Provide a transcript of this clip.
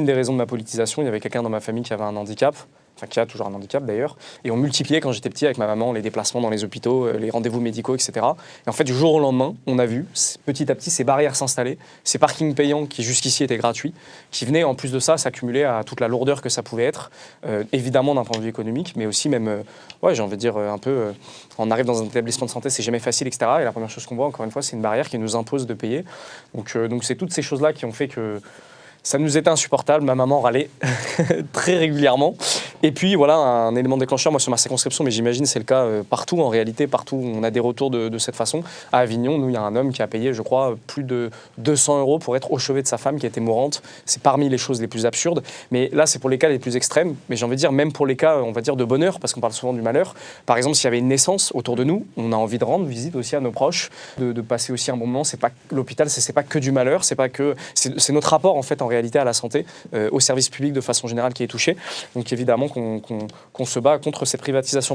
des raisons de ma politisation, il y avait quelqu'un dans ma famille qui avait un handicap, enfin qui a toujours un handicap d'ailleurs, et on multipliait quand j'étais petit avec ma maman les déplacements dans les hôpitaux, les rendez-vous médicaux, etc. Et en fait, du jour au lendemain, on a vu petit à petit ces barrières s'installer, ces parkings payants qui jusqu'ici étaient gratuits, qui venaient en plus de ça s'accumuler à toute la lourdeur que ça pouvait être, évidemment d'un point de vue économique, mais aussi même, ouais, j'ai envie de dire un peu, on arrive dans un établissement de santé, c'est jamais facile, etc. Et la première chose qu'on voit, encore une fois, c'est une barrière qui nous impose de payer. Donc c'est toutes ces choses-là qui ont fait que ça nous était insupportable. Ma maman râlait très régulièrement. Et puis voilà, un élément déclencheur, moi sur ma circonscription, mais j'imagine c'est le cas partout en réalité, partout où on a des retours de cette façon. À Avignon, nous, il y a un homme qui a payé, je crois, plus de 200 € pour être au chevet de sa femme qui était mourante. C'est parmi les choses les plus absurdes. Mais là, c'est pour les cas les plus extrêmes. Mais j'ai envie de dire, même pour les cas, on va dire, de bonheur, parce qu'on parle souvent du malheur. Par exemple, s'il y avait une naissance autour de nous, on a envie de rendre visite aussi à nos proches, de passer aussi un bon moment. C'est pas l'hôpital, c'est pas que du malheur, c'est pas que c'est notre rapport en fait en réalité à la santé, au service public de façon générale qui est touché. Donc évidemment qu'on se bat contre ces privatisations.